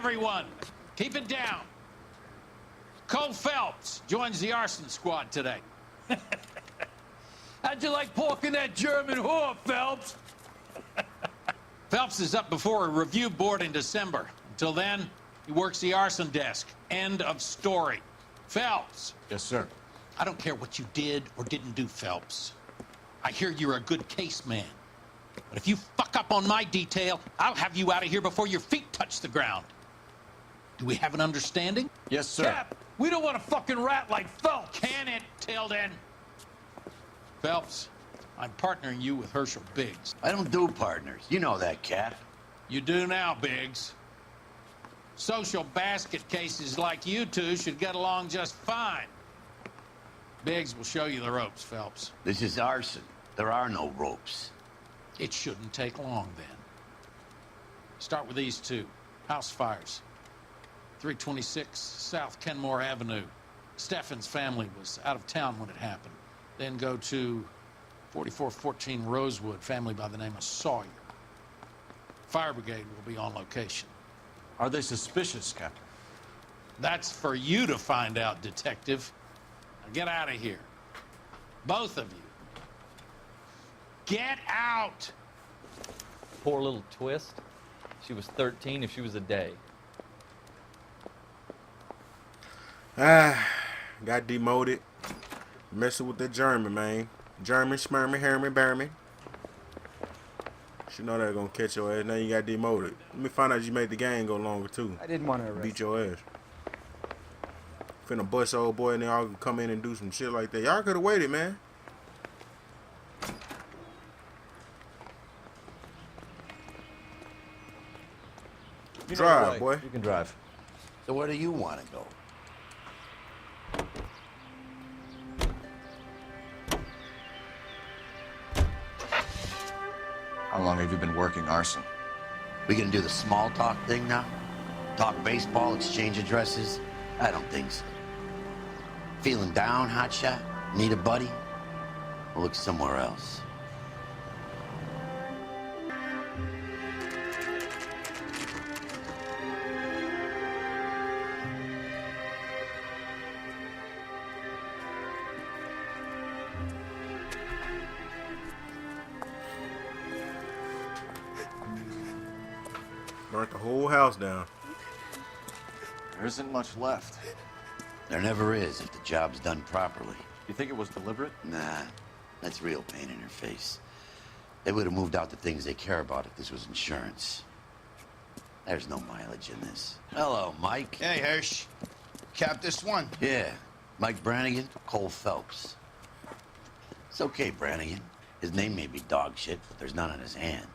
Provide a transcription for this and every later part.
everyone, keep it down. Cole Phelps joins the arson squad today. How'd you like pork in that German whore, Phelps? Phelps is up before a review board in December. Until then, he works the arson desk. End of story. Phelps. Yes, sir. I don't care what you did or didn't do, Phelps. I hear you're a good case man. But if you fuck up on my detail, I'll have you out of here before your feet touch the ground. Do we have an understanding? Yes, sir. Cap, we don't want a fucking rat like Phelps. Can it, Tilden? Phelps, I'm partnering you with Herschel Biggs. I don't do partners. You know that, Cap. You do now, Biggs. Social basket cases like you two should get along just fine. Biggs will show you the ropes, Phelps. This is arson. There are no ropes. It shouldn't take long, then. Start with these two. House fires. 326 South Kenmore Avenue. Steffen's family was out of town when it happened. Then go to 4414 Rosewood, family by the name of Sawyer. Fire brigade will be on location. Are they suspicious, Captain? That's for you to find out, detective. Now get out of here. Both of you. Get out! Poor little twist. She was 13 if she was a day. Got demoted. Messing with the German, man. German, Schmerman, Herman, Berman. You know they're gonna catch your ass. Now you got demoted. Let me find out you made the game go longer too. I didn't want to arrest beat your ass. Finna bust old boy and they all come in and do some shit like that. Y'all could have waited, man. Drive, boy. You can drive. So where do you want to go? How long have you been working arson? We gonna do the small talk thing now? Talk baseball, exchange addresses? I don't think so. Feeling down, hotshot? Need a buddy? We'll look somewhere else. Burnt the whole house down. There isn't much left. There never is if the job's done properly. You think it was deliberate? Nah, that's real pain in her face. They would have moved out the things they care about if this was insurance. There's no mileage in this. Hello, Mike. Hey, Hirsch. Cap this one. Yeah, Mike Brannigan, Cole Phelps. It's okay, Brannigan. His name may be dog shit, but there's none on his hand.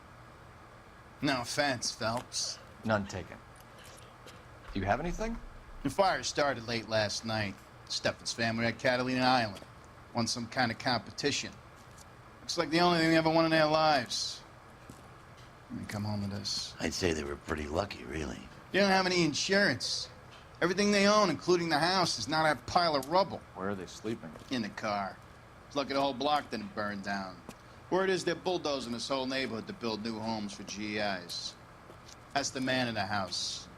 No offense, Phelps. None taken. Do you have anything? The fire started late last night. Steffen's family at Catalina Island. Won some kind of competition. Looks like the only thing they ever won in their lives. And they come home to this. I'd say they were pretty lucky, really. They don't have any insurance. Everything they own, including the house, is now that pile of rubble. Where are they sleeping? In the car. It's lucky the whole block didn't burn down. Word is they're bulldozing this whole neighborhood to build new homes for GIs. That's the man in the house,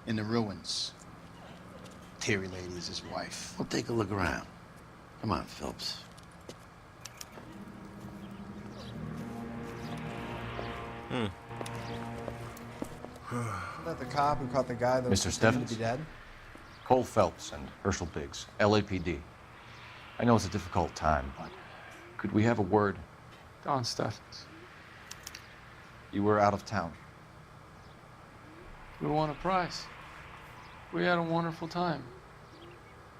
in the ruins. Terry Lady is his wife. We'll take a look around. Come on, Phelps. Isn't that the cop who caught the guy that was Mr. pretending Steffens? to be dead? Cole Phelps and Herschel Biggs, LAPD. I know it's a difficult time, but could we have a word? Don Steffens. You were out of town. We won a prize. We had a wonderful time.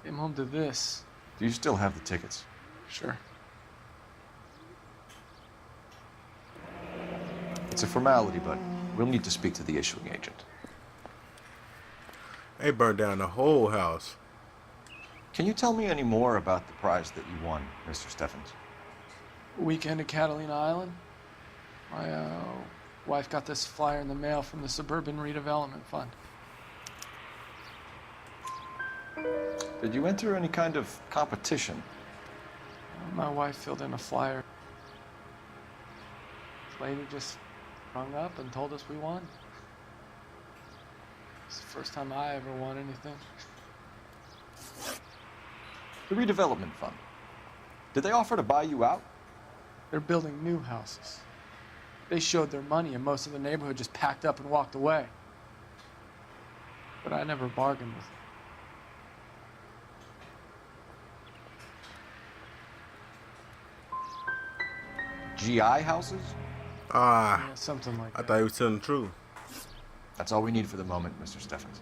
Came home to this. Do you still have the tickets? Sure. It's a formality, but we'll need to speak to the issuing agent. They burned down the whole house. Can you tell me any more about the prize that you won, Mr. Steffens? Weekend at Catalina Island. My wife got this flyer in the mail from the Suburban Redevelopment Fund. Did you enter any kind of competition? My wife filled in a flyer. This lady just rung up and told us we won. It's First time I ever won anything. The redevelopment fund. Did they offer to buy you out? They're building new houses. They showed their money and most of the neighborhood just packed up and walked away. But I never bargained with them. GI houses? Ah, Yeah, something like I that. thought he was telling the truth. That's all we need for the moment, Mr. Steffens.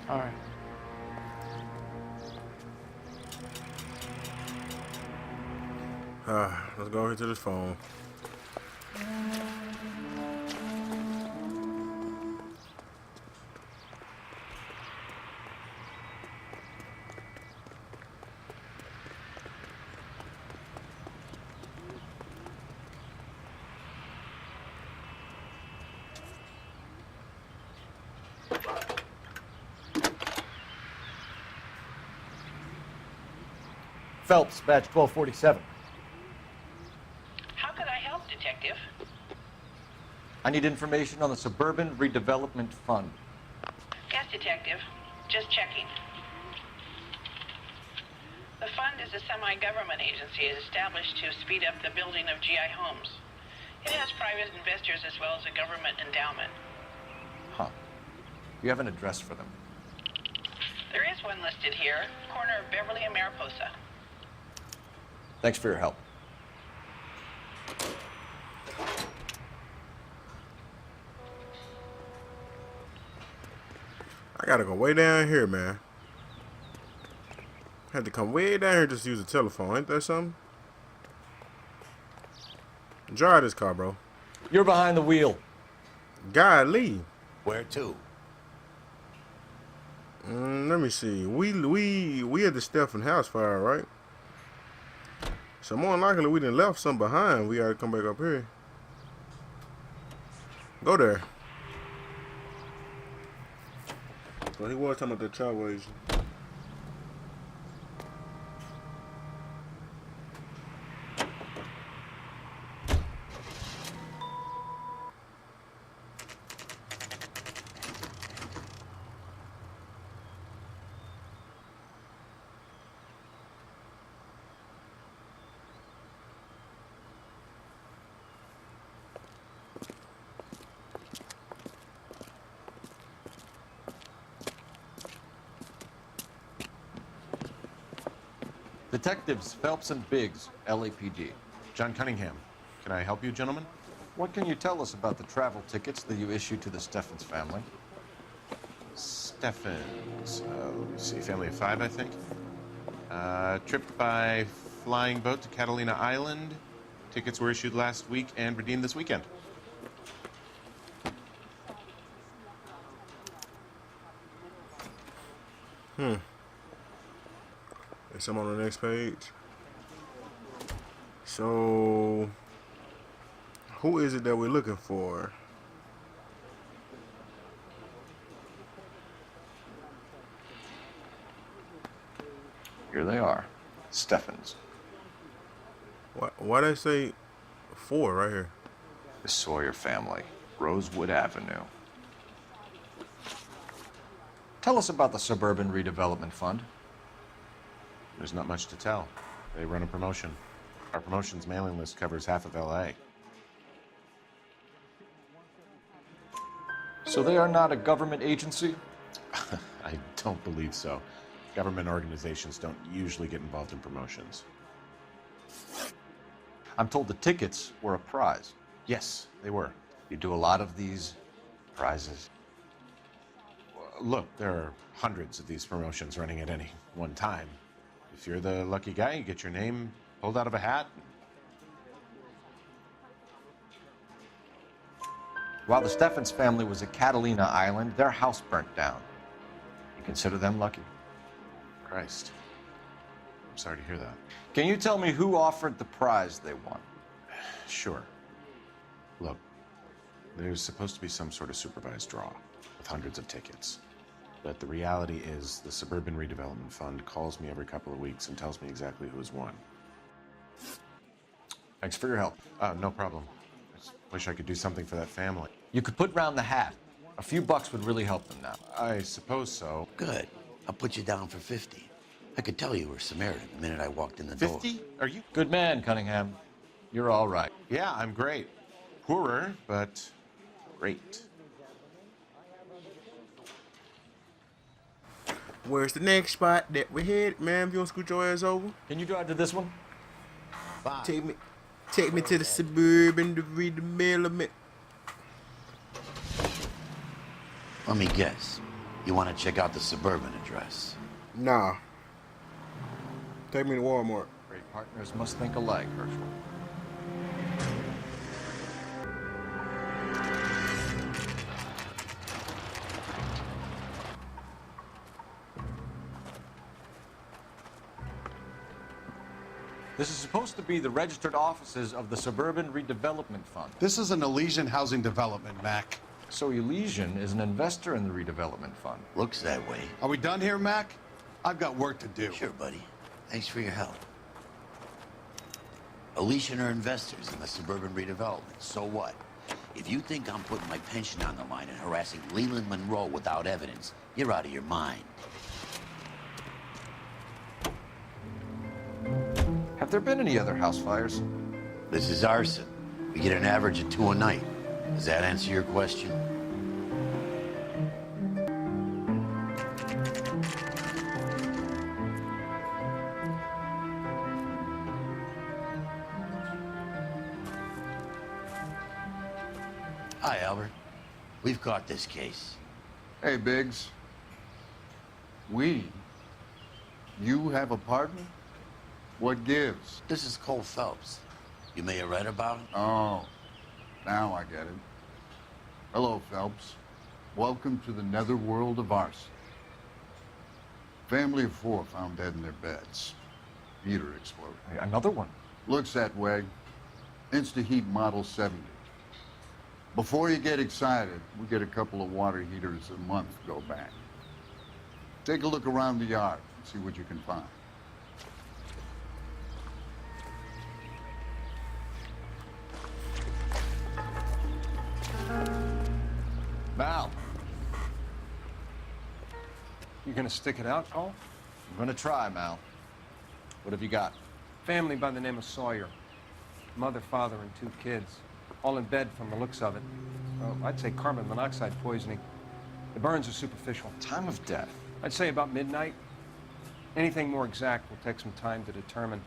All right. Let's go over to this phone. Phelps, badge 1247. How could I help, Detective? I need information on the Suburban Redevelopment Fund. Yes, Detective. Just checking. The fund is a semi-government agency established to speed up the building of GI homes. It has private investors as well as a government endowment. Huh. You have an address for them? There is one listed here, corner of Beverly and Mariposa. Thanks for your help. I gotta go way down here, man. Had to come way down here just to use a telephone. Ain't that something? Drive this car, bro. You're behind the wheel. Golly. Where to? Let me see. We had the Stephen house fire, right? So more than likely we done left some behind. We gotta come back up here. Go there. So he was talking about the travel agent. Detectives Phelps and Biggs, LAPD. John Cunningham. Can I help you, gentlemen? What can you tell us about the travel tickets that you issued to the Steffens family? Steffens. Let me see. Family of 5, I think. Trip by flying boat to Catalina Island. Tickets were issued last week and redeemed this weekend. Is some on the next page. So, who is it that we're looking for? Here they are. Steffens. Why they say 4 right here? The Sawyer family. Rosewood Avenue. Tell us about the Suburban Redevelopment Fund. There's not much to tell. They run a promotion. Our promotions mailing list covers half of LA. So they are not a government agency? I don't believe so. Government organizations don't usually get involved in promotions. I'm told the tickets were a prize. Yes, they were. You do a lot of these prizes. Look, there are hundreds of these promotions running at any one time. If you're the lucky guy, you get your name pulled out of a hat. While the Steffens family was at Catalina Island, their house burnt down. You consider them lucky? Christ. I'm sorry to hear that. Can you tell me who offered the prize they won? Sure. Look, there's supposed to be some sort of supervised draw with hundreds of tickets. But the reality is the Suburban Redevelopment Fund calls me every couple of weeks and tells me exactly who has won. Thanks for your help. No problem. I just wish I could do something for that family. You could put round the hat. A few bucks would really help them now. I suppose so. Good. I'll put you down for 50. I could tell you were Samaritan the minute I walked in the door. 50? Are you? Good man, Cunningham. You're all right. Yeah, I'm great. Poorer, but great. Where's the next spot that we headed, man? If you want to scoot your ass over, Can you drive to this one? Fine. take me to the suburban redevelopment. Let me guess. You want to check out the suburban address? Nah. Take me to Walmart. Great partners must think alike, Herschel. This is supposed to be the registered offices of the Suburban Redevelopment Fund. This is an Elysian housing development, Mac. So Elysian is an investor in the redevelopment fund. Looks that way. Are we done here, Mac? I've got work to do. Sure, buddy. Thanks for your help. Elysian are investors in the suburban redevelopment. So what? If you think I'm putting my pension on the line and harassing Leland Monroe without evidence, you're out of your mind. Have there been any other house fires? This is arson. We get an average of 2 a night. Does that answer your question? Hi, Albert. We've caught this case. Hey, Biggs. We? You have a partner? What gives? This is Cole Phelps. You may have read about him. Oh, now I get it. Hello, Phelps. Welcome to the netherworld of arson. Family of 4 found dead in their beds. Heater exploded. Hey, another one. Looks that way. Insta-Heat Model 70. Before you get excited, we get a couple of water heaters a month go back. Take a look around the yard and see what you can find. Mal, You gonna stick it out, Cole? I'm gonna try, Mal. What have you got? Family by the name of Sawyer. Mother, father, and 2 kids. All in bed from the looks of it. I'd say carbon monoxide poisoning. The burns are superficial. Time of death. I'd say about midnight. Anything more exact will take some time to determine.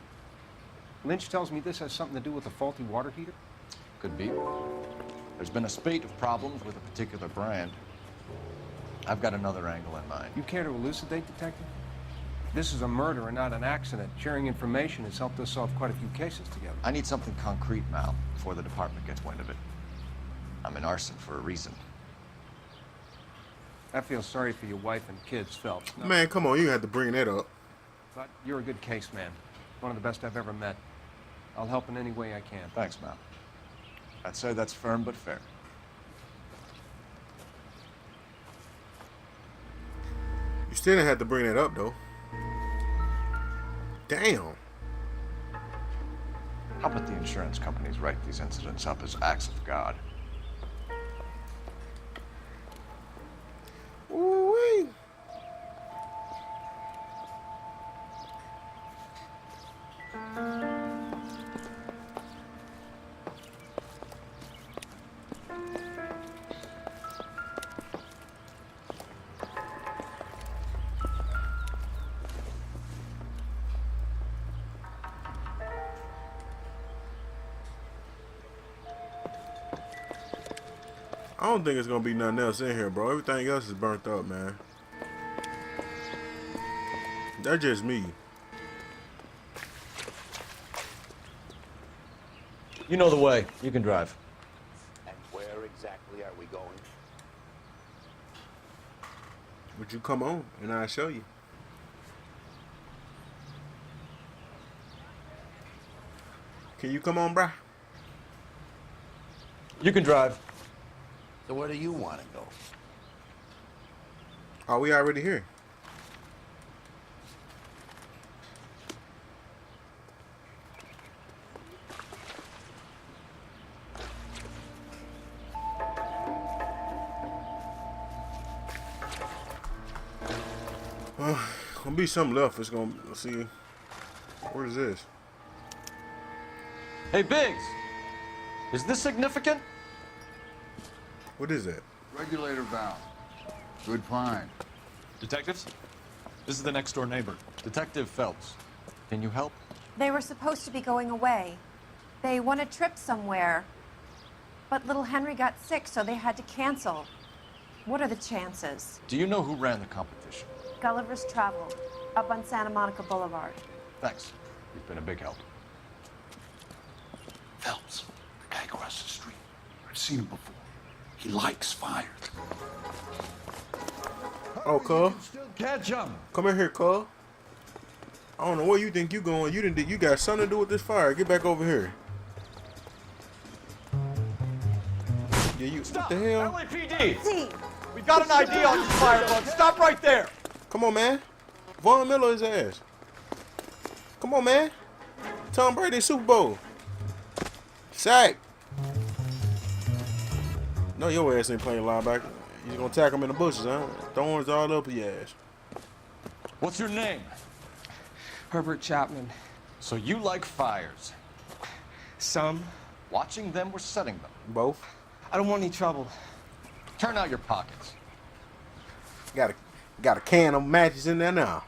Lynch tells me this has something to do with a faulty water heater. Could be. There's been a spate of problems with a particular brand. I've got another angle in mind. You care to elucidate, Detective? This is a murder and not an accident. Sharing information has helped us solve quite a few cases together. I need something concrete, Mal, before the department gets wind of it. I'm in arson for a reason. I feel sorry for your wife and kids, Phelps. No, Man, come on, you have to bring that up. but you're a good case man. One of the best I've ever met. I'll help in any way I can. Thanks, Mal. I'd say that's firm but fair. You still didn't have to bring that up, though. Damn. How about the insurance companies write these incidents up as acts of God? Ooh-wee. I don't think it's gonna be nothing else in here, bro. Everything else is burnt up, man. That's just me. You know the way. You can drive. And where exactly are we going? Would you come on and I'll show you? Can you come on, bruh? You can drive. So where do you want to go? Oh, we already here. Gonna be something left. It's gonna, let's see. What is this? Hey, Biggs! Is this significant? What is that? Regulator valve. Good find. Detectives? This is the next door neighbor. Detective Phelps. Can you help? They were supposed to be going away. They won a trip somewhere. But little Henry got sick, so they had to cancel. What are the chances? Do you know who ran the competition? Gulliver's Travel, up on Santa Monica Boulevard. Thanks. You've been a big help. Phelps, the guy across the street. I've seen him before. He likes fire. Oh, cuz. Still catch him. Come in here, cuz. I don't know where you think you going. You got something to do with this fire. Get back over here. Yeah, you. Stop! What the hell? LAPD! See, We've got an ID on this firebug. Stop right there! Come on, man. Von Miller his ass. Come on, man. Tom Brady Super Bowl. Sack. No, your ass ain't playing linebacker. You gonna tackle him in the bushes, huh? Thorns all up your ass. What's your name? Herbert Chapman. So you like fires. Some. Watching them or setting them? Both. I don't want any trouble. Turn out your pockets. Got a can of matches in there now.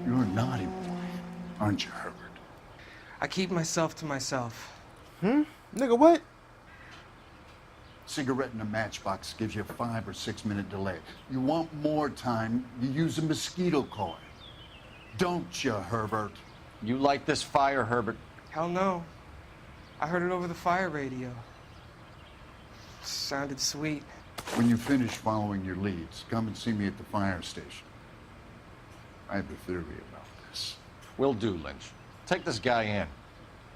You're a naughty boy, aren't you, Herbert? I keep myself to myself. Nigga, what? Cigarette in a matchbox gives you a 5 or 6 minute delay. You want more time, you use a mosquito coil. Don't you, Herbert? You like this fire, Herbert? Hell no. I heard it over the fire radio. Sounded sweet. When you finish following your leads, come and see me at the fire station. I have a theory about this. Will do, Lynch. Take this guy in.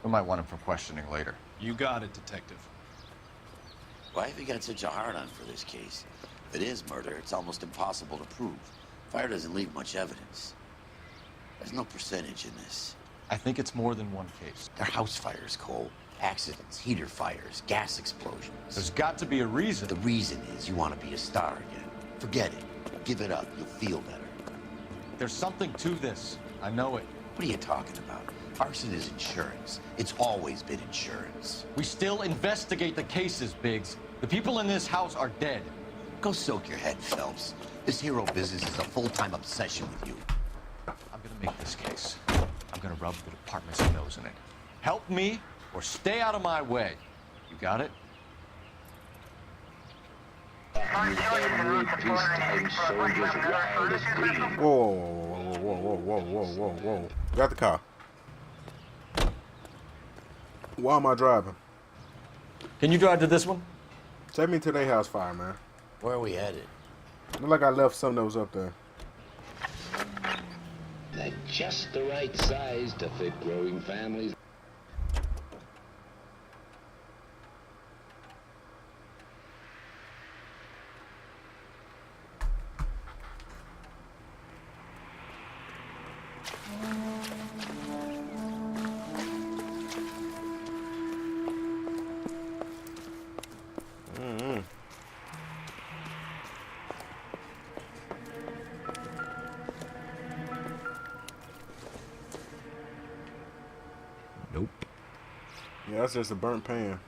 We might want him for questioning later. You got it, Detective. Why have you got such a hard-on for this case? If it is murder, it's almost impossible to prove. Fire doesn't leave much evidence. There's no percentage in this. I think it's more than one case. They're house fires, Cole. Accidents, heater fires, gas explosions. There's got to be a reason. The reason is you want to be a star again. Forget it. Give it up. You'll feel better. There's something to this. I know it. What are you talking about? Arson is insurance. It's always been insurance. We still investigate the cases, Biggs. The people in this house are dead. Go soak your head, Phelps. This hero business is a full-time obsession with you. I'm gonna make this case. I'm gonna rub the department's nose in it. Help me or stay out of my way. You got it? Whoa. Got the car. Why am I driving? Can you drive to this one? Take me to their house fire, man. Where are we headed? Look like I left something that was up there. They're just the right size to fit growing families. Nope. Yeah, that's just a burnt pan.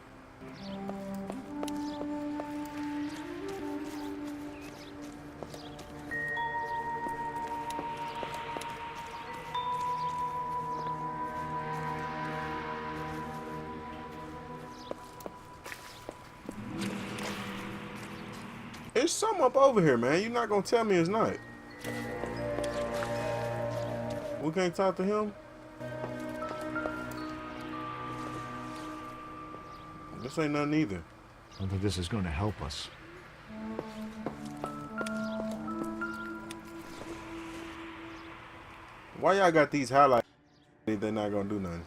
There's something up over here, man. You're not gonna tell me it's not. We can't talk to him? This ain't nothing either. I don't think this is going to help us. Why y'all got these highlights if they're not gonna do nothing?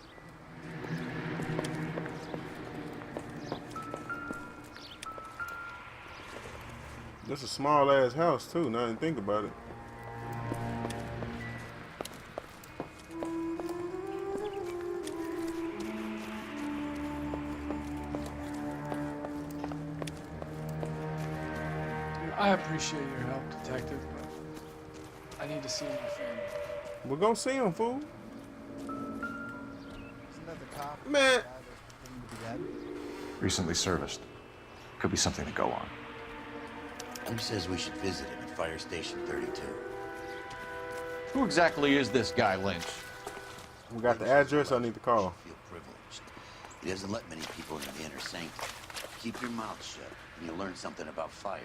This is a small ass house too, now that I think about it. I appreciate your help, Detective. I need to see my family. We're gonna see him, fool. Isn't that the cop? Man. The guy that's pretending to be dead? Recently serviced. Could be something to go on. Who says we should visit him at Fire Station 32? Who exactly is this guy, Lynch? We got the address I need to call. Feel privileged. He doesn't let many people into the inner sanctum. Keep your mouth shut, and you'll learn something about fires.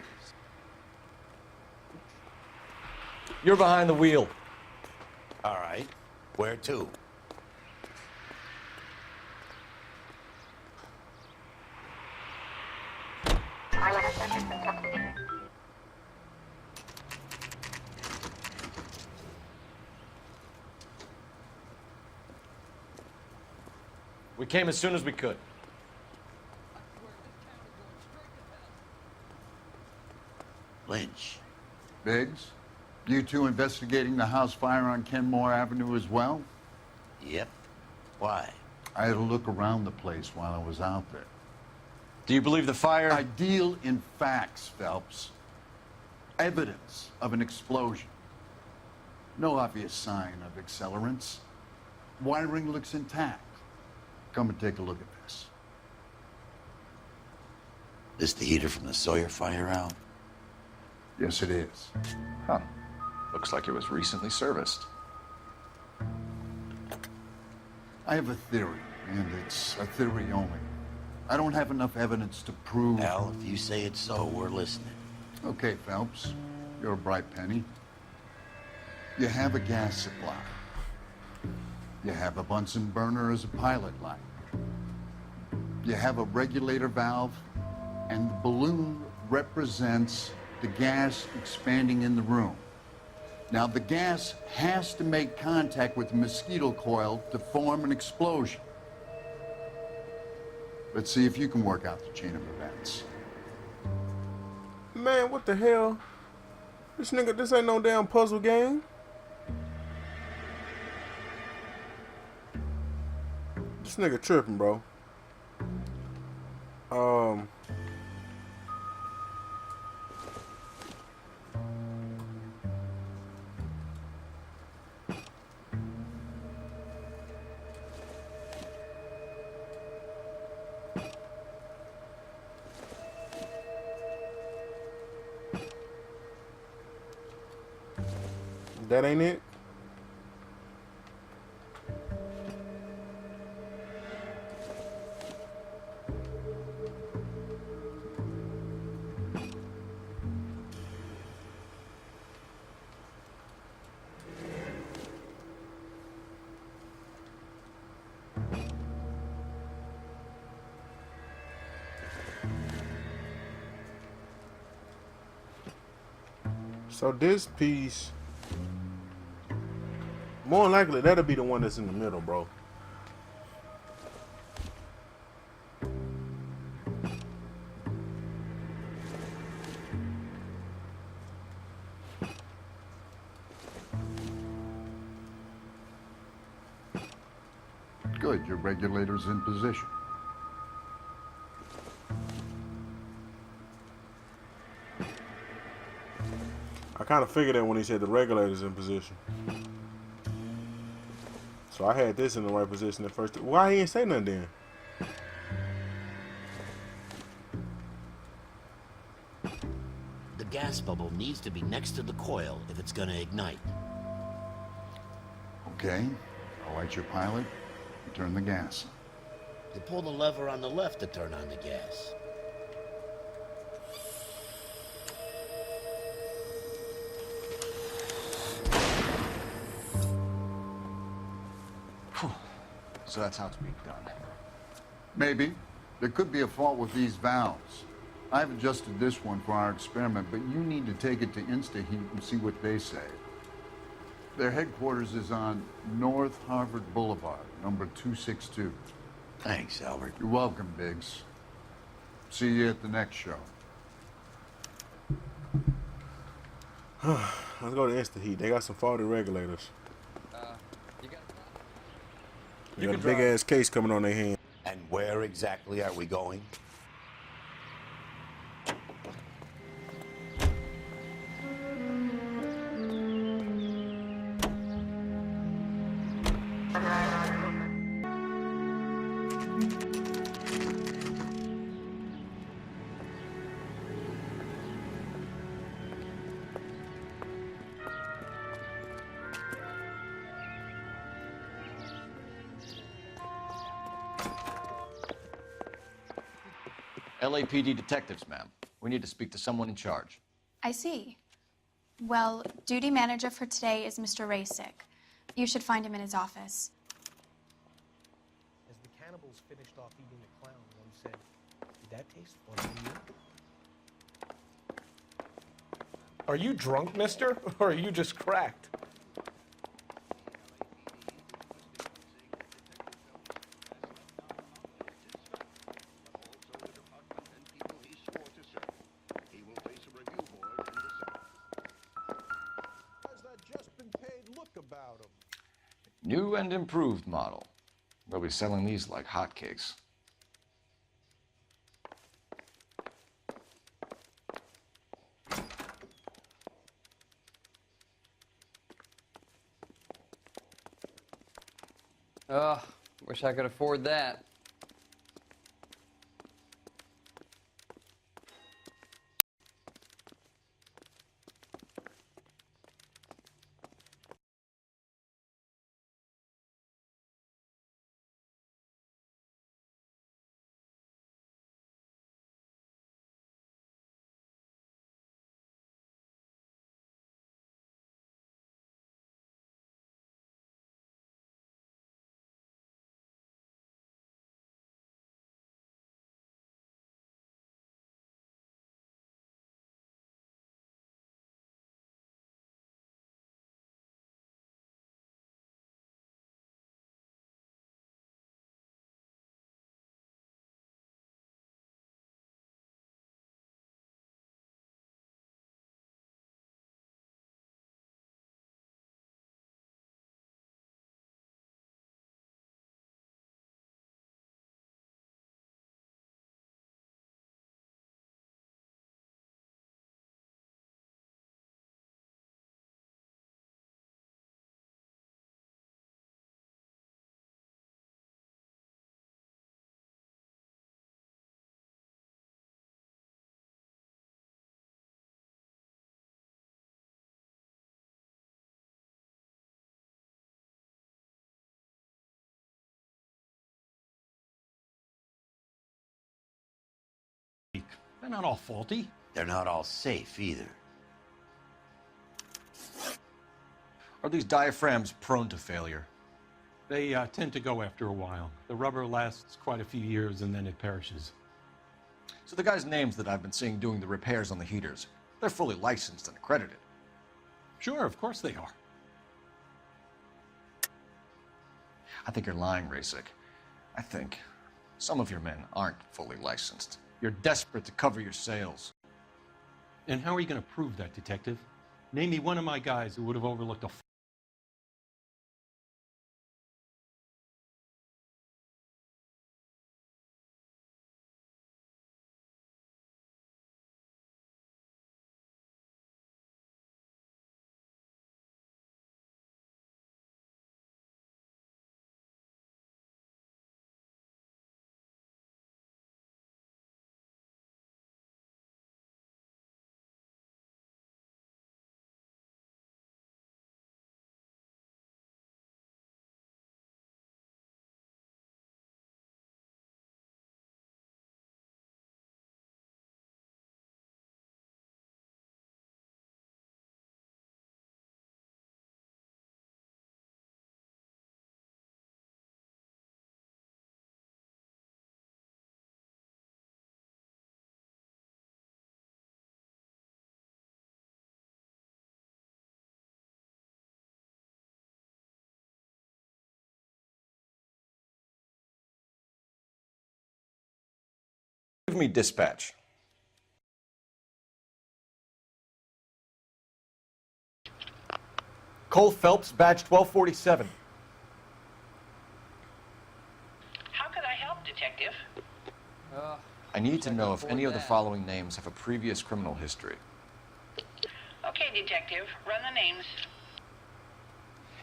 You're behind the wheel. All right. Where to? We came as soon as we could. Lynch. Biggs, you two investigating the house fire on Kenmore Avenue as well? Yep. Why? I had a look around the place while I was out there. Do you believe the fire? I deal in facts, Phelps. Evidence of an explosion. No obvious sign of accelerants. Wiring looks intact. Come and take a look at this. This the heater from the Sawyer fire out? Yes, it is. Huh. Looks like it was recently serviced. I have a theory, and it's a theory only. I don't have enough evidence to prove... Al, if you say it's so, we're listening. Okay, Phelps. You're a bright penny. You have a gas supply. You have a Bunsen burner as a pilot light. You have a regulator valve, and the balloon represents the gas expanding in the room. Now, the gas has to make contact with the mosquito coil to form an explosion. Let's see if you can work out the chain of events. Man, what the hell? This ain't no damn puzzle game. This nigga tripping, bro. That ain't it? So this piece, more than likely, that'll be the one that's in the middle, bro. Good, your regulator's in position. I kind of figured that when he said the regulator's in position. So I had this in the right position at first. Why he ain't say nothing then? The gas bubble needs to be next to the coil if it's gonna ignite. Okay, I'll light your pilot and turn the gas. You pull the lever on the left to turn on the gas. So that's how it's being done. Maybe. There could be a fault with these valves. I've adjusted this one for our experiment, but you need to take it to InstaHeat and see what they say. Their headquarters is on North Harvard Boulevard, number 262. Thanks, Albert. You're welcome, Biggs. See you at the next show. Let's go to InstaHeat. They got some faulty regulators. They got a big ass case coming on their hand. And where exactly are we going? LAPD detectives, ma'am. We need to speak to someone in charge. I see. Well, duty manager for today is Mr. Rasick. You should find him in his office. As the cannibals finished off eating the clown, one said, "Did that taste funny to you?" Are you drunk, mister? Or are you just cracked? New and improved model. They'll be selling these like hotcakes. Wish I could afford that. They're not all faulty. They're not all safe either. Are these diaphragms prone to failure? They tend to go after a while. The rubber lasts quite a few years and then it perishes. So the guys' names that I've been seeing doing the repairs on the heaters, they're fully licensed and accredited. Sure, of course they are. I think you're lying, Rasick. I think some of your men aren't fully licensed. You're desperate to cover your sales. And how are you going to prove that, Detective? Name me one of my guys who would have overlooked a Give me dispatch. Cole Phelps, badge 1247. How could I help, Detective? I need to know if any of the following names have a previous criminal history. Okay, Detective, run the names.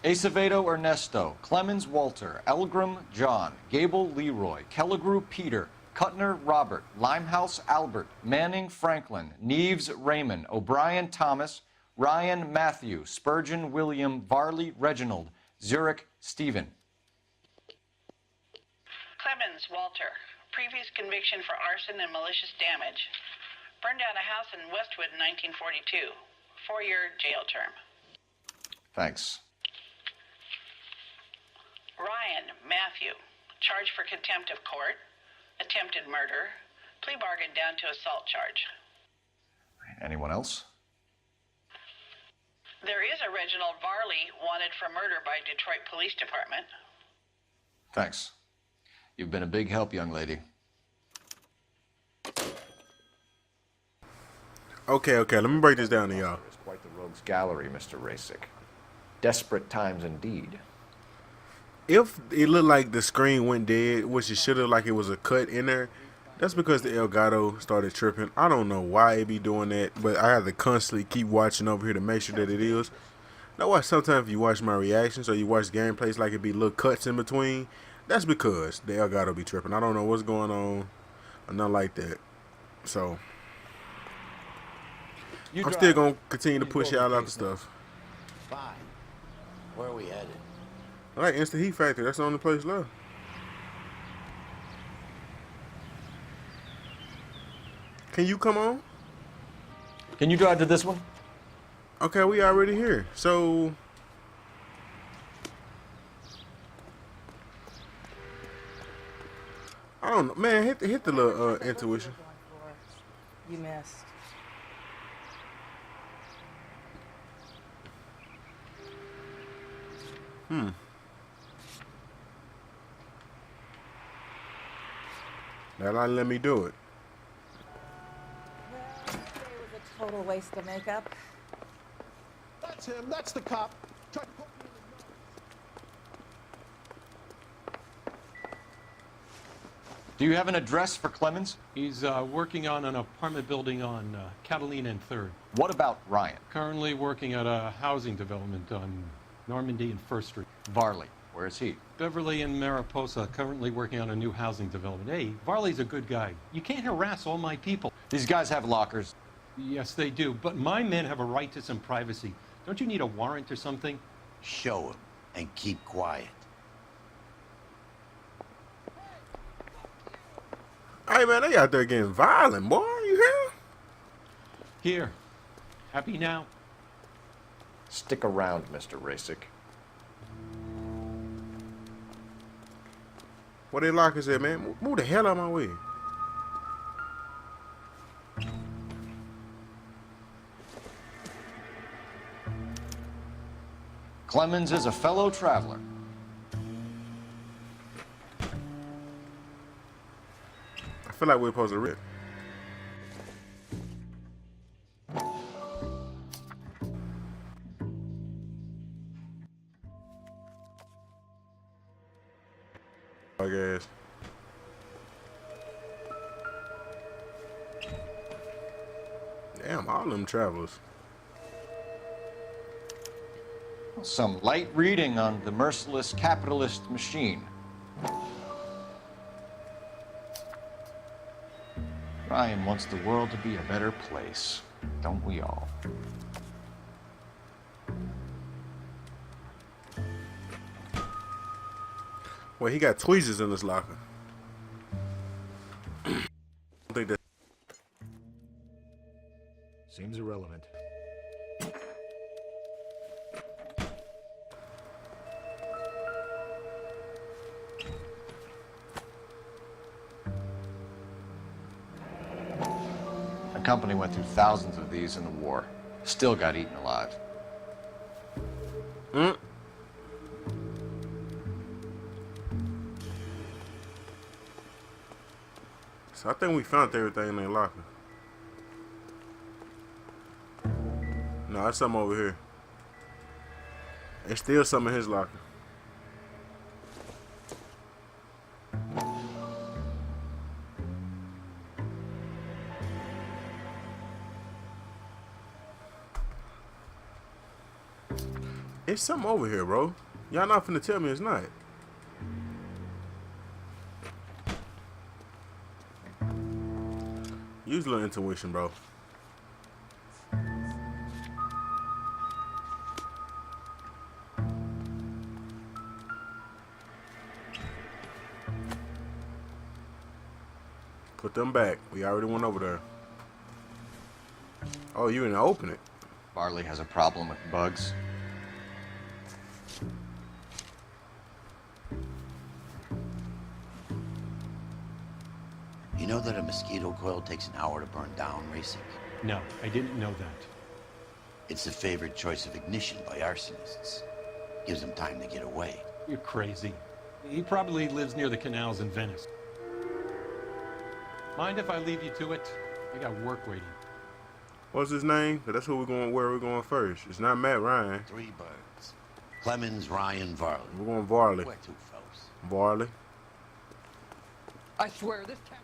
Acevedo Ernesto, Clemens Walter, Elgram John, Gable Leroy, Kelligrew Peter, Cutner Robert, Limehouse Albert, Manning Franklin, Neves Raymond, O'Brien Thomas, Ryan Matthew, Spurgeon William, Varley Reginald, Zurich Stephen. Clemens Walter, previous conviction for arson and malicious damage. Burned down a house in Westwood in 1942. 4-year jail term. Thanks. Ryan Matthew, charged for contempt of court, attempted murder, plea bargain down to assault charge. Anyone else? There is a Reginald Varley wanted for murder by Detroit Police Department. Thanks. You've been a big help, young lady. Okay, let me break this down to y'all. It's quite the rogues gallery, Mr. Rasick. Desperate times indeed. If it looked like the screen went dead, which it should have, like it was a cut in there, that's because the Elgato started tripping. I don't know why it be doing that, but I have to constantly keep watching over here to make sure that it is. Now, why sometimes if you watch my reactions or you watch gameplays, like it be little cuts in between, that's because the Elgato be tripping. I don't know what's going on or nothing like that. So, I'm still going to continue to push y'all out the stuff. Fine. Where are we headed? I like Instant Heat Factory. That's the only place left. Can you come on? Can you drive to this one? Okay, we already here. So I don't know, man. Hit the little intuition. You missed. That line let me do it. Well, it was a total waste of makeup. That's him. That's the cop. Try to poke me in the nose. Do you have an address for Clemens? He's working on an apartment building on Catalina and 3rd. What about Ryan? Currently working at a housing development on Normandy and 1st Street. Varley, where is he? Beverly and Mariposa, currently working on a new housing development. Hey, Varley's a good guy. You can't harass all my people. These guys have lockers. Yes, they do, but my men have a right to some privacy. Don't you need a warrant or something? Show him and keep quiet. Hey man, they out there getting violent, boy. You hear? Here. Happy now? Stick around, Mr. Rasick. Where they lockers at, man? Move the hell out of my way. Clemens is a fellow traveler. I feel like we're supposed to rip. I guess. Damn, all them travelers. Some light reading on the merciless capitalist machine. Ryan wants the world to be a better place, don't we all? Well, he got tweezers in his locker. I think that seems irrelevant. The company went through thousands of these in the war. Still got eaten alive. So I think we found everything in their locker. No, there's something over here. There's still some in his locker. It's something over here, bro. Y'all not finna tell me it's not. Use a little intuition, bro. Put them back. We already went over there. Oh, you didn't open it. Varley has a problem with bugs. You know that a mosquito coil takes an hour to burn down, Racing? No, I didn't know that. It's the favored choice of ignition by arsonists. Gives them time to get away. You're crazy. He probably lives near the canals in Venice. Mind if I leave you to it? I got work waiting. What's his name? 'Cause that's where we're going first. It's not Matt Ryan. 3 birds. Clemens, Ryan, Varley. We're going Varley. Where to, fellas? Varley. I swear this cat.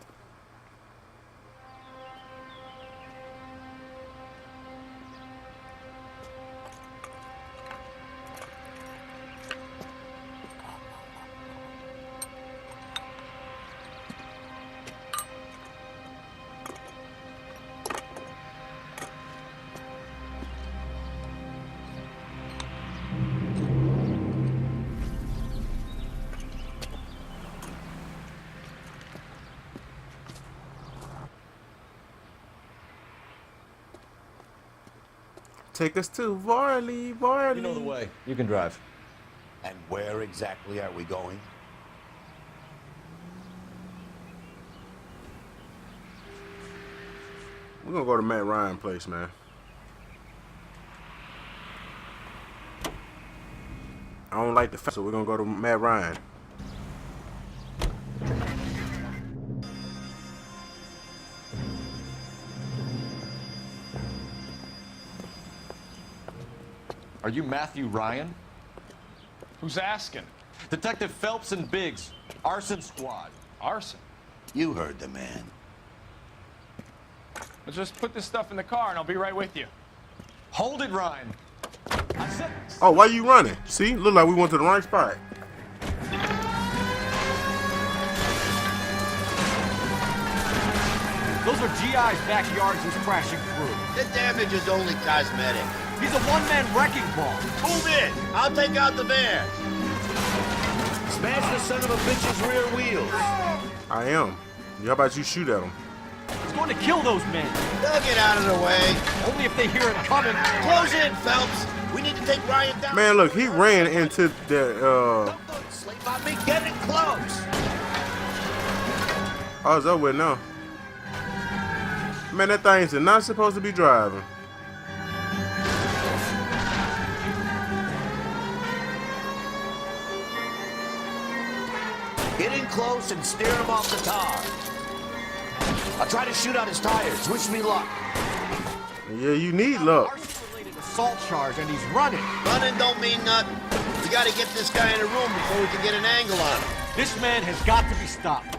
Take us to Varley, Varley. You know the way. You can drive. And where exactly are we going? We're gonna go to Matt Ryan place, man. I don't like the fact, so we're gonna go to Matt Ryan. Are you Matthew Ryan? Who's asking? Detective Phelps and Biggs. Arson squad. Arson? You heard the man. Well, just put this stuff in the car and I'll be right with you. Hold it, Ryan. I said... Oh, why you running? See? Look like we went to the right spot. Those are GI's backyards he's crashing through. The damage is only cosmetic. He's a one-man wrecking ball. Move in! I'll take out the van! Smash the son of a bitch's rear wheels! I am. How about you shoot at him? He's going to kill those men. They'll get out of the way. Only if they hear it coming. Close in, Phelps! We need to take Ryan down. Man, look, he ran into the, Don't sleep on me. Get it close! Oh, it's over with now. Man, that thing's not supposed to be driving. Get in close and steer him off the tar. I'll try to shoot out his tires. Wish me luck. Yeah, you need luck. Arson-related assault charge, and he's running. Running don't mean nothing. We gotta get this guy in a room before we can get an angle on him. This man has got to be stopped.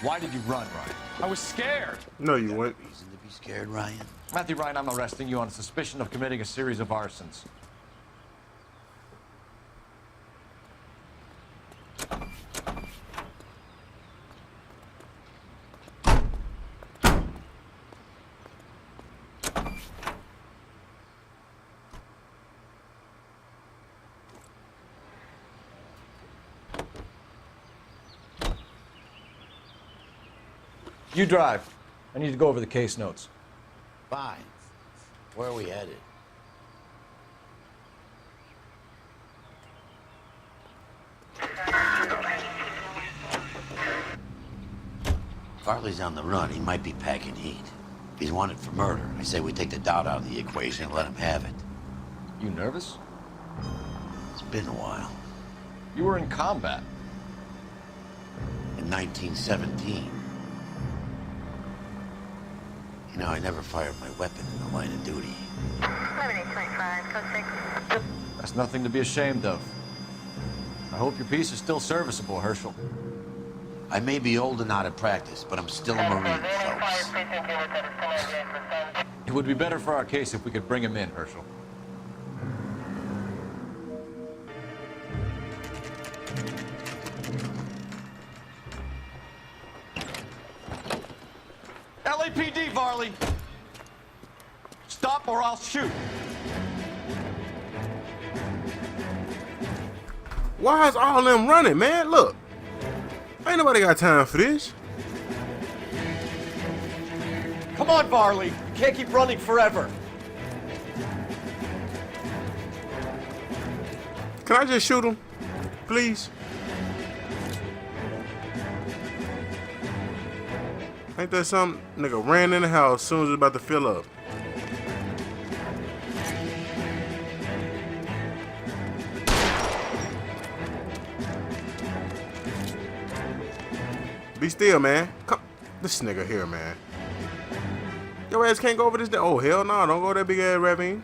Why did you run, Ryan? I was scared. No, you weren't. Reason to be scared, Ryan? Matthew Ryan, I'm arresting you on suspicion of committing a series of arsons. You drive. I need to go over the case notes. Fine. Where are we headed? Farley's on the run. He might be packing heat. If he's wanted for murder, I say we take the doubt out of the equation and let him have it. You nervous? It's been a while. You were in combat. In 1917. You know, I never fired my weapon in the line of duty. 7825, code 6. That's nothing to be ashamed of. I hope your piece is still serviceable, Herschel. I may be old and out of practice, but I'm still a Marine, folks. It would be better for our case if we could bring him in, Herschel. LAPD, Varley! Stop or I'll shoot! Why is all them running, man? Look. Ain't nobody got time for this. Come on, Varley. You can't keep running forever. Can I just shoot him? Please? Ain't that something? Nigga ran in the house as soon as it was about to fill up. Be still, man. Come. This nigga here, man. Your ass can't go over this. Oh, hell no. Don't go that big ass ravine.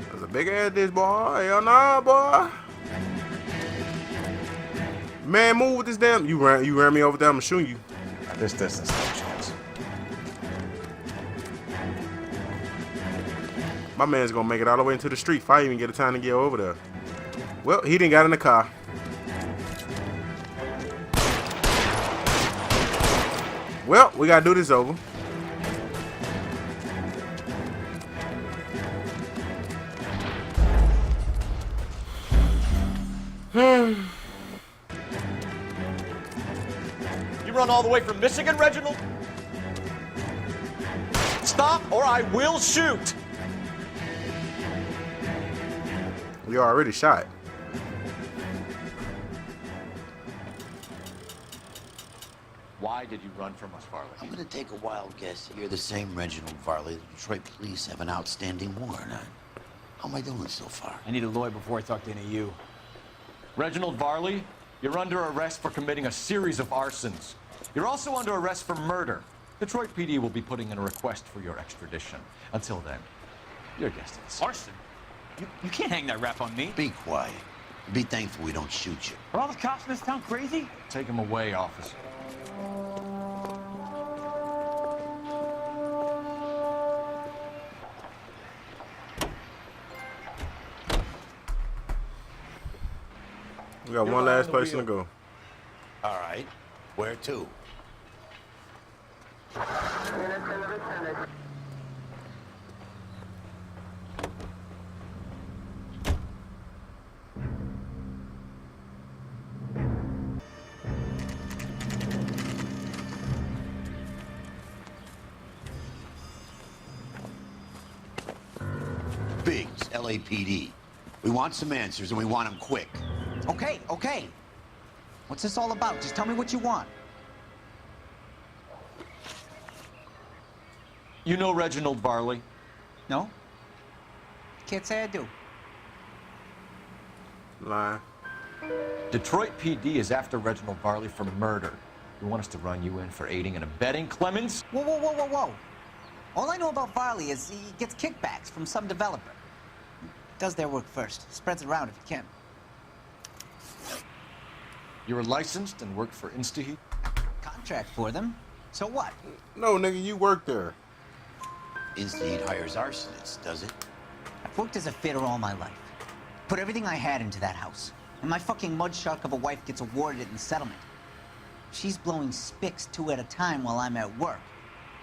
That's a big ass ditch, boy. Hell no, boy. Man, move with this damn. You ran me over there. I'm shooting you. At this distance, no chance. My man's gonna make it all the way into the street if I even get a time to get over there. Well, he didn't got in the car. Well, we gotta do this over. You run all the way from Michigan, Reginald? Stop or I will shoot. We already shot. Why did you run from us, Varley? I'm gonna take a wild guess that you're the same Reginald Varley the Detroit police have an outstanding warrant on. How am I doing so far? I need a lawyer before I talk to any of you. Reginald Varley, you're under arrest for committing a series of arsons. You're also under arrest for murder. Detroit PD will be putting in a request for your extradition. Until then, your guest is. Arson? You can't hang that rap on me. Be quiet. Be thankful we don't shoot you. Are all the cops in this town crazy? Take him away, officer. We got one last person to go. All right. Where to? Biggs, LAPD. We want some answers, and we want them quick. Okay, okay. What's this all about? Just tell me what you want. You know Reginald Varley? No? Can't say I do. Lie. Detroit PD is after Reginald Varley for murder. You want us to run you in for aiding and abetting Clemens? Whoa, whoa, whoa, whoa, whoa. All I know about Varley is he gets kickbacks from some developer. He does their work first. Spreads it around if he can. You were licensed and worked for InstaHeat? Contract for them. So what? No, nigga, you work there. InstaHeat hires arsonists, does it? I've worked as a fitter all my life. Put everything I had into that house. And my fucking mud shark of a wife gets awarded it in settlement. She's blowing spics 2 at a time while I'm at work.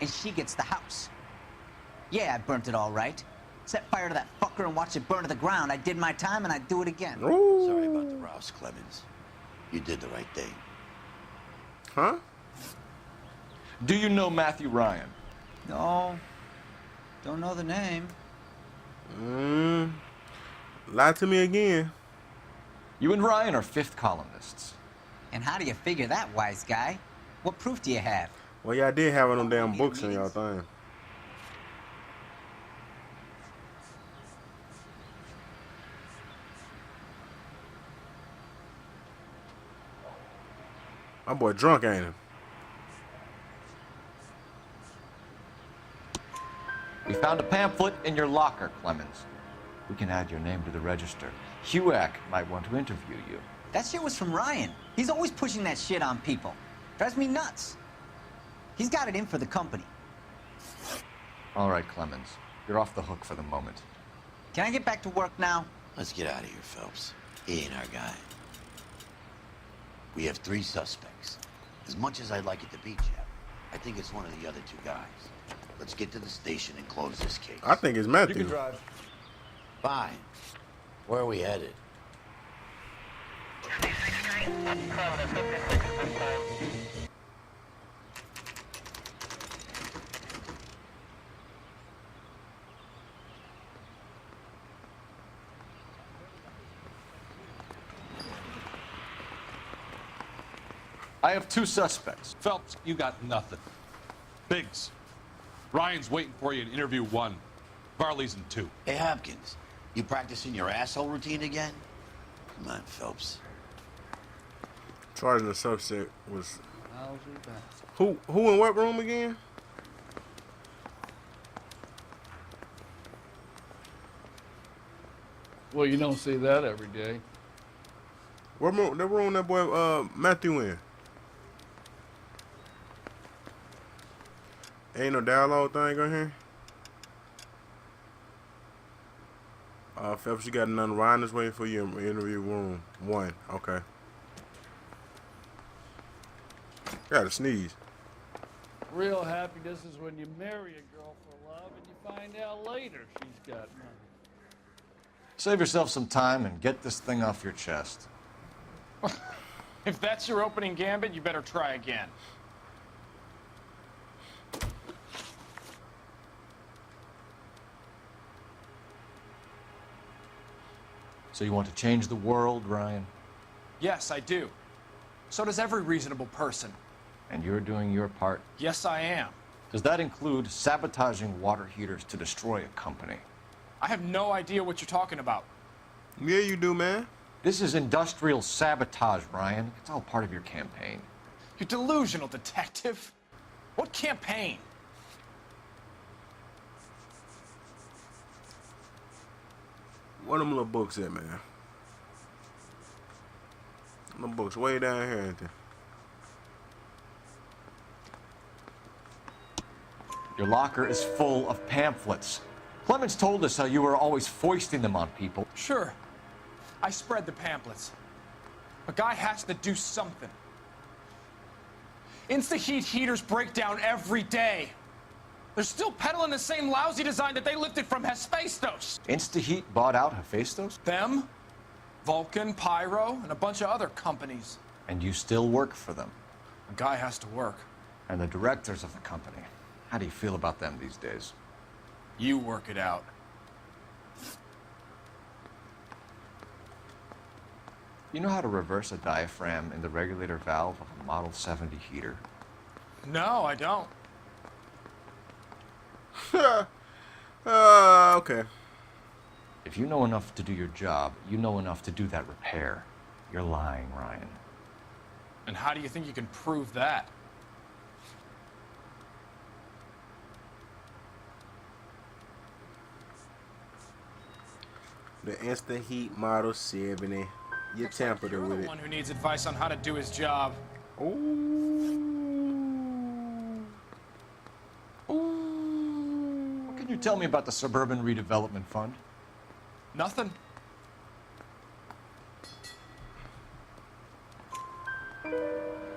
And she gets the house. Yeah, I burnt it all right. Set fire to that fucker and watched it burn to the ground. I did my time and I'd do it again. Ooh. Sorry about the rouse, Clemens. You did the right thing. Huh? Do you know Matthew Ryan? No. Don't know the name. Lie to me again. You and Ryan are fifth columnists. And how do you figure that, wise guy? What proof do you have? Well, y'all did have one of them damn books in y'all thing. My boy drunk, ain't he? We found a pamphlet in your locker, Clemens. We can add your name to the register. HUAC might want to interview you. That shit was from Ryan. He's always pushing that shit on people. Drives me nuts. He's got it in for the company. All right, Clemens. You're off the hook for the moment. Can I get back to work now? Let's get out of here, Phelps. He ain't our guy. We have 3 suspects. As much as I'd like it to be Jeff, I think it's one of the other 2 guys. Let's get to the station and close this case. I think it's Matthew. You can drive. Fine. Where are we headed? I have 2 suspects. Phelps, you got nothing. Biggs, Ryan's waiting for you in interview 1. Varley's in 2. Hey, Hopkins, you practicing your asshole routine again? Come on, Phelps. Charging the suspect was Lousy bastard. who in what room again? Well, you don't see that every day. What room? The room that boy Matthew in? Ain't no dialogue thing on here. Phelps, you got nothing. Ryan is waiting for you in interview room 1. Okay. Gotta sneeze. Real happiness is when you marry a girl for love and you find out later she's got money. Save yourself some time and get this thing off your chest. If that's your opening gambit, you better try again. So you want to change the world, Ryan? Yes, I do. So does every reasonable person. And you're doing your part? Yes, I am. Does that include sabotaging water heaters to destroy a company? I have no idea what you're talking about. Yeah, you do, man. This is industrial sabotage, Ryan. It's all part of your campaign. You're delusional, detective. What campaign? Where them little books at, man? Them books way down here, ain't they? Your locker is full of pamphlets. Clemens told us how you were always foisting them on people. Sure. I spread the pamphlets. A guy has to do something. Insta-heat heaters break down every day. They're still peddling the same lousy design that they lifted from Hephaestus. Insta-heat bought out Hephaestus? Them, Vulcan, Pyro, and a bunch of other companies. And you still work for them. A guy has to work. And the directors of the company. How do you feel about them these days? You work it out. You know how to reverse a diaphragm in the regulator valve of a Model 70 heater? No, I don't. Okay. If you know enough to do your job, you know enough to do that repair. You're lying, Ryan. And how do you think you can prove that? The Instant Heat Model 70. You tampered You're with the it. one who needs advice on how to do his job. What can you tell me about the Suburban Redevelopment Fund? Nothing.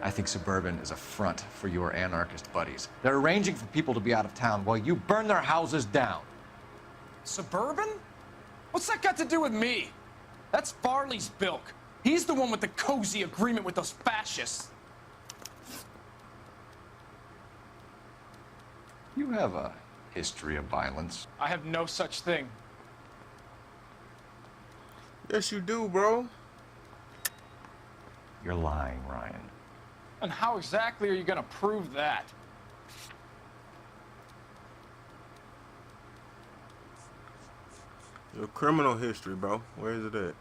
I think Suburban is a front for your anarchist buddies. They're arranging for people to be out of town while you burn their houses down. Suburban? What's that got to do with me? That's Varley's bilk. He's the one with the cozy agreement with those fascists. You have a history of violence. I have no such thing. Yes, you do, bro. You're lying, Ryan. And how exactly are you gonna prove that? Your criminal history, bro. Where is it at?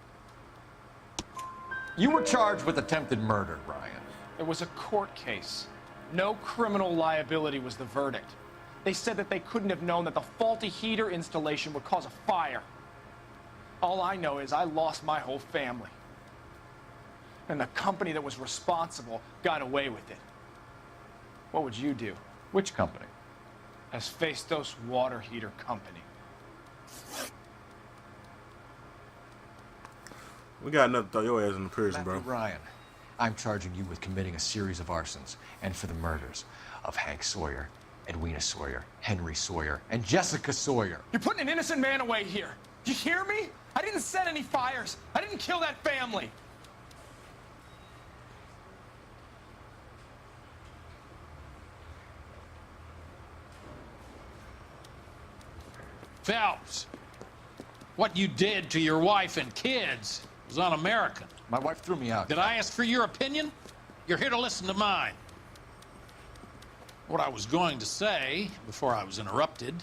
You were charged with attempted murder, Ryan. It was a court case. No criminal liability was the verdict. They said that they couldn't have known that the faulty heater installation would cause a fire. All I know is I lost my whole family. And the company that was responsible got away with it. What would you do? Which company? Hephaestus Water Heater Company. We got enough to throw your ass in the prison, bro. Ryan, I'm charging you with committing a series of arsons and for the murders of Hank Sawyer, Edwina Sawyer, Henry Sawyer, and Jessica Sawyer. You're putting an innocent man away here. Do you hear me? I didn't set any fires. I didn't kill that family. Phelps, what you did to your wife and kids was un-American. My wife threw me out. Did I ask for your opinion? You're here to listen to mine. What I was going to say, before I was interrupted,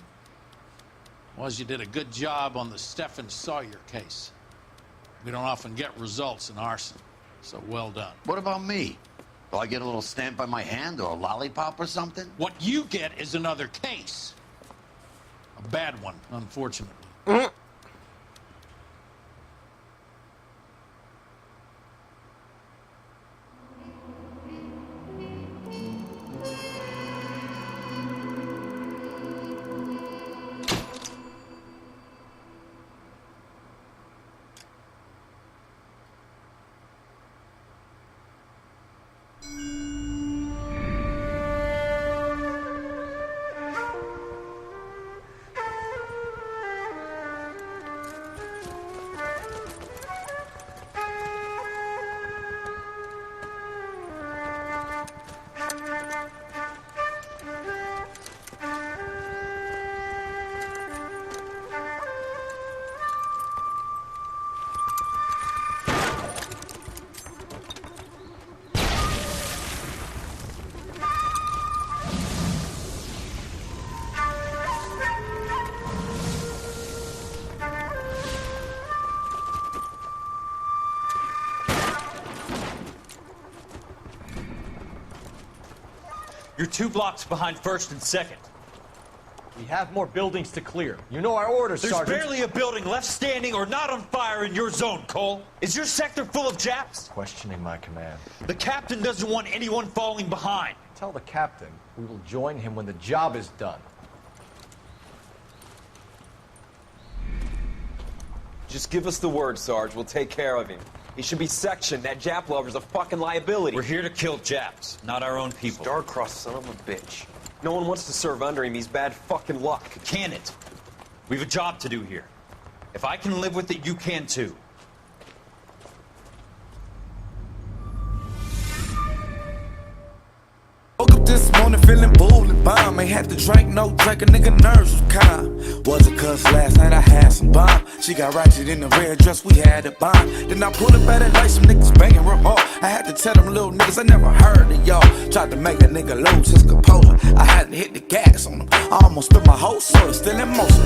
was you did a good job on the Stephen Sawyer case. We don't often get results in arson, so well done. What about me? Do I get a little stamp by my hand or a lollipop or something? What you get is another case. A bad one, unfortunately. You're 2 blocks behind 1st and 2nd. We have more buildings to clear. You know our orders, There's Sergeant. barely a building left standing or not on fire in your zone, Cole. Is your sector full of Japs? Questioning my command. The captain doesn't want anyone falling behind. Tell the captain we will join him when the job is done. Just give us the word, Sarge. We'll take care of him. He should be sectioned. That Jap lover's a fucking liability. We're here to kill Japs, not our own people. Star-crossed son of a bitch. No one wants to serve under him. He's bad fucking luck. Can it? We've a job to do here. If I can live with it, you can too. Woke up this morning feeling bull and bomb. Ain't had to drink, no drink, a nigga nerves was calm. Was it cause last night I had some bomb? She got ratchet in the red dress, we had a bond. Then I pulled up at that light, some niggas banging real hard. I had to tell them little niggas I never heard of y'all. Tried to make a nigga lose his composure. I had to hit the gas on him. I almost spit my whole soul, still in motion.